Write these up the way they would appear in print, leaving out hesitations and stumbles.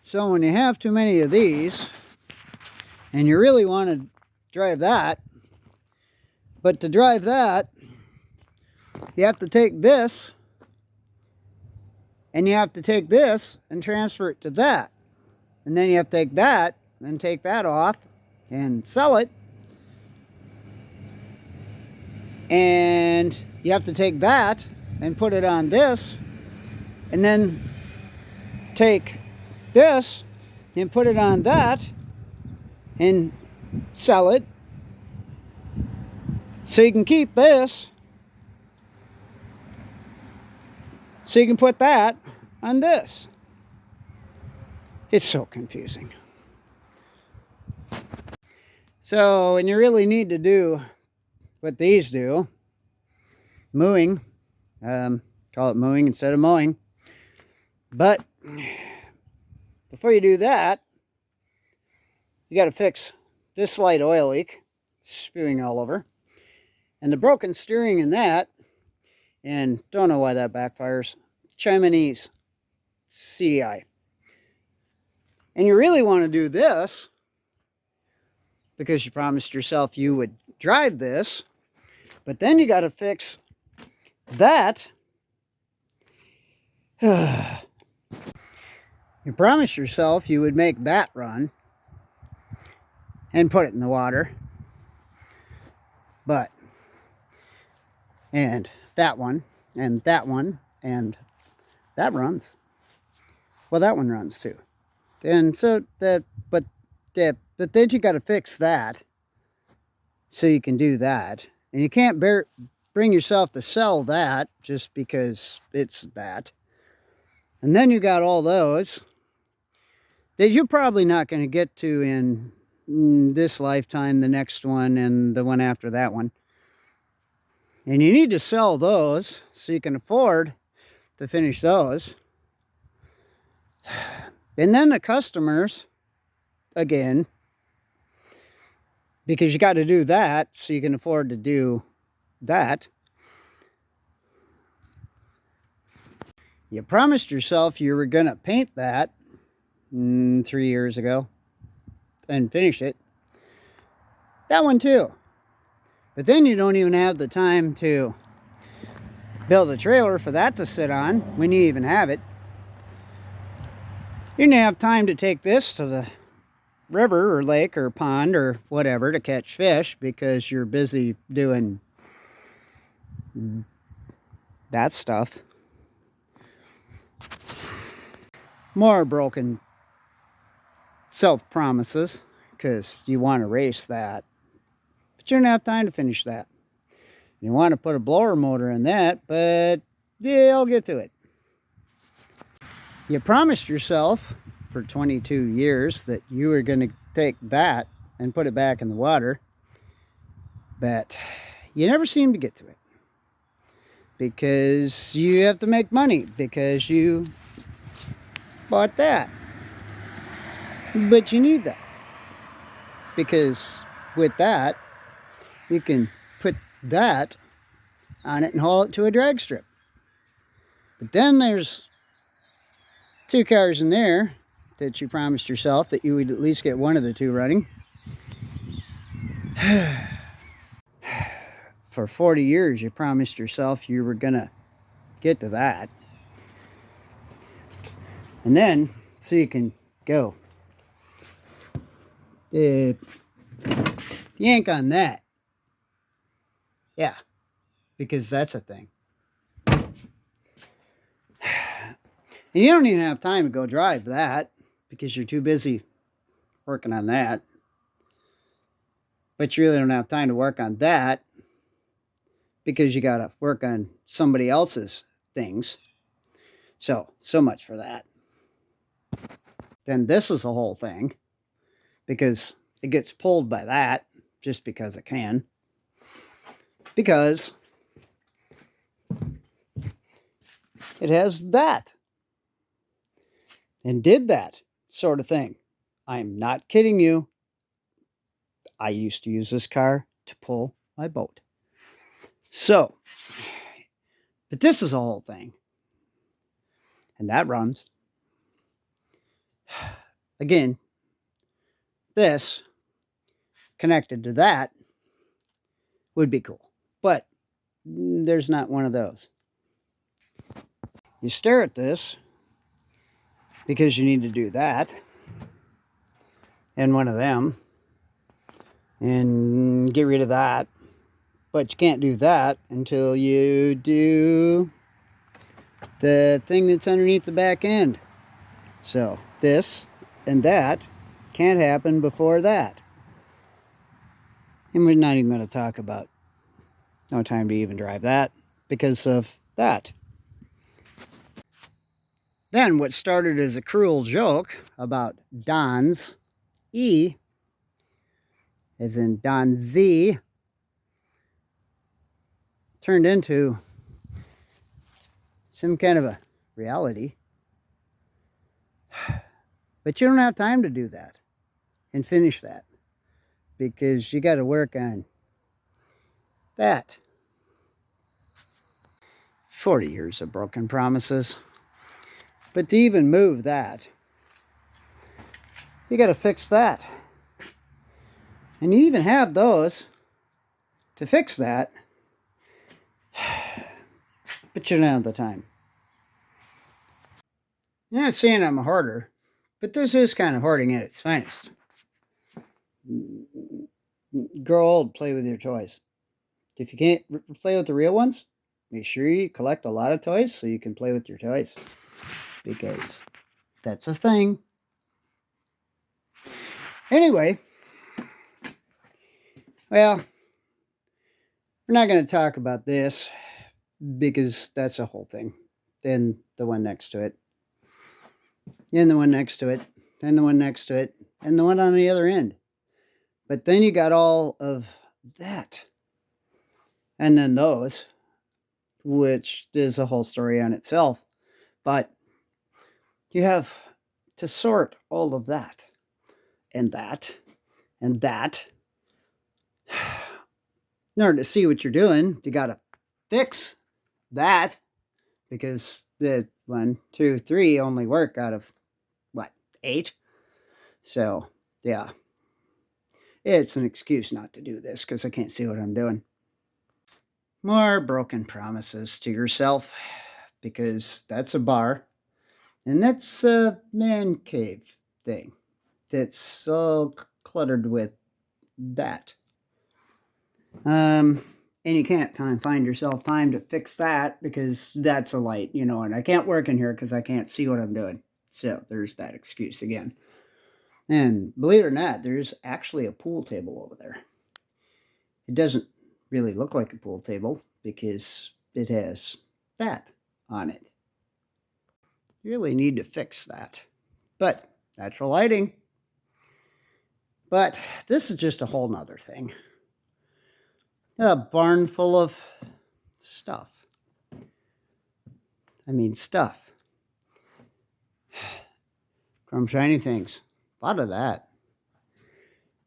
So when you have too many of these, and you really want to drive that, but to drive that, you have to take this, and you have to take this and transfer it to that. And then you have to take that, and take that off, and sell it. And you have to take that and put it on this, and then take this and put it on that and sell it. So you can keep this, so you can put that on this. It's so confusing. So when you really need to do what these do, mooing, call it mooing instead of mowing. But before you do that, you got to fix this slight oil leak. It's spewing all over. And the broken steering in that, and don't know why that backfires, Chinese CDI. And you really want to do this because you promised yourself you would drive this, but then you got to fix that. You promised yourself you would make that run and put it in the water, but, and that one, and that one, and that runs. Well, that one runs too. And so that, but then you got to fix that so you can do that. And you can't bring yourself to sell that just because it's that. And then you got all those that you're probably not going to get to in this lifetime, the next one, and the one after that one. And you need to sell those so you can afford to finish those. And then the customers, again, because you got to do that so you can afford to do that. You promised yourself you were going to paint that 3 years ago and finish it. That one too. But then you don't even have the time to build a trailer for that to sit on when you even have it. You didn't have time to take this to the river or lake or pond or whatever to catch fish because you're busy doing that stuff. More broken self-promises because you want to race that, but you don't have time to finish that. You want to put a blower motor in that, but yeah, I'll get to it. You promised yourself for 22 years that you were going to take that and put it back in the water, but you never seem to get to it because you have to make money because you bought that. But you need that because with that you can put that on it and haul it to a drag strip. But then there's 2 cars in there that you promised yourself that you would at least get one of the 2 running. For 40 years you promised yourself you were gonna get to that. And then so you can go yank on that. Yeah, because that's a thing. And you don't even have time to go drive that because you're too busy working on that. But you really don't have time to work on that because you got to work on somebody else's things. So much for that. Then this is the whole thing because it gets pulled by that just because it can. Because it has that and did that sort of thing. I'm not kidding you. I used to use this car to pull my boat. So, but this is the whole thing. And that runs. Again, this connected to that would be cool. But there's not one of those. You stare at this because you need to do that and one of them and get rid of that. But you can't do that until you do the thing that's underneath the back end. So this and that can't happen before that. And we're not even going to talk about no time to even drive that because of that. Then what started as a cruel joke about Don's E, as in Don Z, turned into some kind of a reality. But you don't have time to do that and finish that because you got to work on that. 40 years of broken promises. But to even move that, you got to fix that. And you even have those to fix that, but you don't have the time. You're not saying I'm a hoarder, but this is kind of hoarding at its finest. Grow old, play with your toys. If you can't play with the real ones, make sure you collect a lot of toys so you can play with your toys. Because that's a thing. Anyway, well, we're not going to talk about this because that's a whole thing. Then the one next to it. And the one next to it. And the one next to it. And the one on the other end. But then you got all of that. And then those, which is a whole story on itself. But you have to sort all of that. And that. And that. In order to see what you're doing, you got to fix that. Because the 1, 2, 3 only work out of, what, 8? So, yeah. It's an excuse not to do this because I can't see what I'm doing. More broken promises to yourself because that's a bar. And that's a man cave thing that's so cluttered with that. And you can't find yourself time to fix that because that's a light, you know, and I can't work in here because I can't see what I'm doing. So there's that excuse again. And believe it or not, there's actually a pool table over there. It doesn't really look like a pool table because it has that on it. You really need to fix that. But natural lighting. But this is just a whole nother thing. A barn full of stuff. I mean, stuff. Chrome shiny things. A lot of that.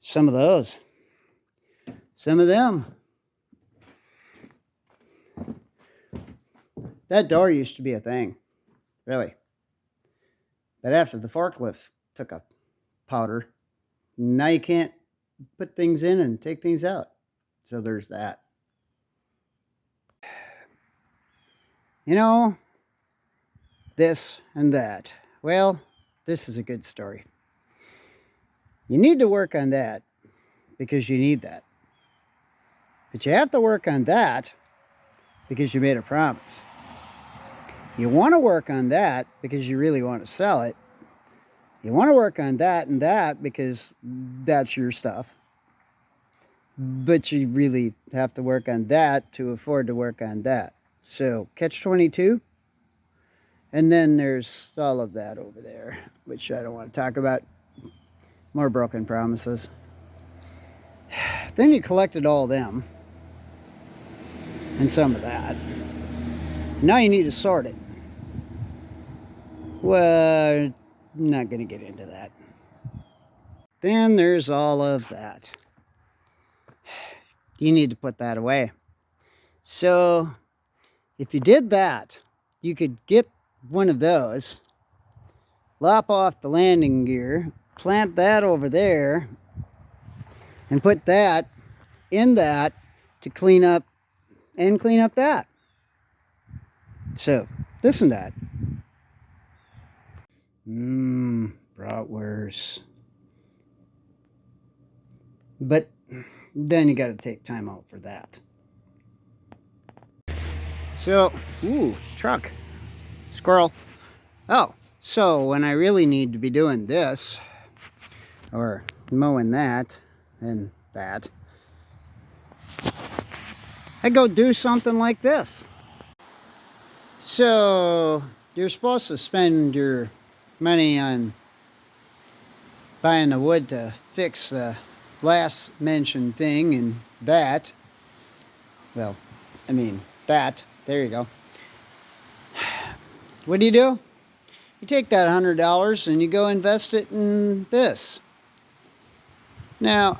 Some of those. Some of them. That door used to be a thing. Really. But after the forklift took a powder, now you can't put things in and take things out. So there's that. You know, this and that. Well, this is a good story. You need to work on that because you need that. But you have to work on that because you made a promise. You want to work on that because you really want to sell it. You want to work on that and that because that's your stuff. But you really have to work on that to afford to work on that. So, catch-22. And then there's all of that over there, which I don't want to talk about. More broken promises. Then you collected all of them. And some of that. Now you need to sort it. Well, I'm not going to get into that. Then there's all of that. You need to put that away. So, if you did that, you could get one of those, lop off the landing gear, plant that over there and put that in that to clean up that. So, listen to that. Bratwurst. But then you got to take time out for that. So, truck. Squirrel. Oh, so when I really need to be doing this, or mowing that, and that, I go do something like this. So, you're supposed to spend your money on buying the wood to fix the last mentioned thing and that. Well, I mean, that. There you go. What do? You take that $100 and you go invest it in this. Now,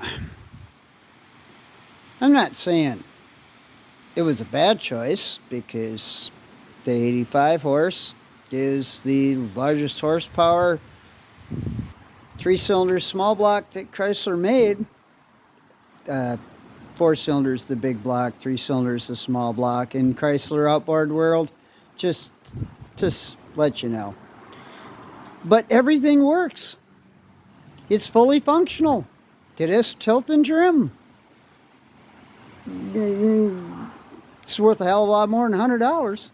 I'm not saying it was a bad choice, because the 85 horse is the largest horsepower 3-cylinder small block that Chrysler made. 4 cylinders the big block, 3 cylinders the small block. In Chrysler outboard world, just to let you know. But everything works. It's fully functional. To this tilt and trim. It's worth a hell of a lot more than $100.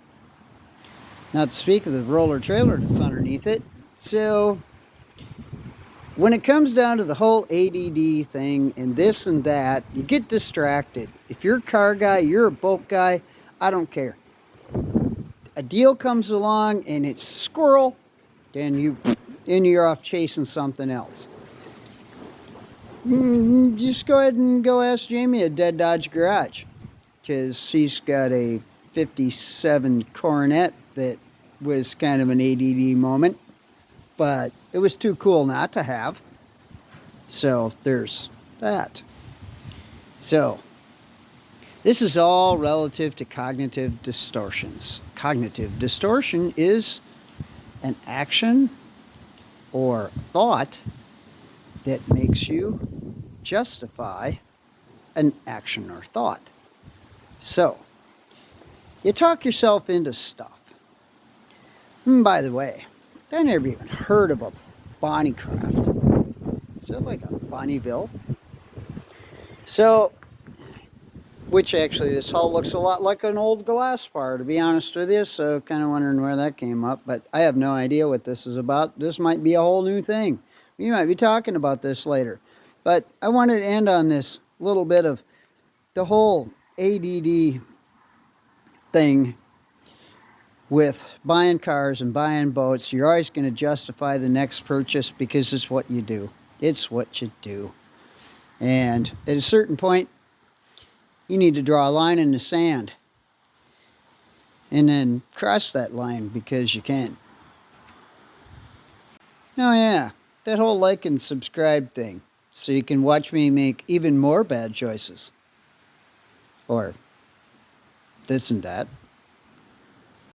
Not to speak of the roller trailer that's underneath it. So, when it comes down to the whole ADD thing and this and that, you get distracted. If you're a car guy, you're a boat guy, I don't care. A deal comes along and it's squirrel, then you're off chasing something else. Just go ahead and go ask Jamie at Dead Dodge Garage, because she's got a 57 Coronet that was kind of an ADD moment, but it was too cool not to have. So there's that. So this is all relative to cognitive distortions. Cognitive distortion is an action or thought that makes you justify an action or thought. So, you talk yourself into stuff. And by the way, I never even heard of a Bonnycraft. Is that like a Bonnyville? So, which actually this hull looks a lot like an old glass bar, to be honest with you, so kind of wondering where that came up, but I have no idea what this is about. This might be a whole new thing. We might be talking about this later. But I wanted to end on this little bit of the whole ADD thing with buying cars and buying boats. You're always going to justify the next purchase because it's what you do. It's what you do. And at a certain point, you need to draw a line in the sand and then cross that line because you can. Oh yeah, that whole like and subscribe thing, so you can watch me make even more bad choices. Or this and that.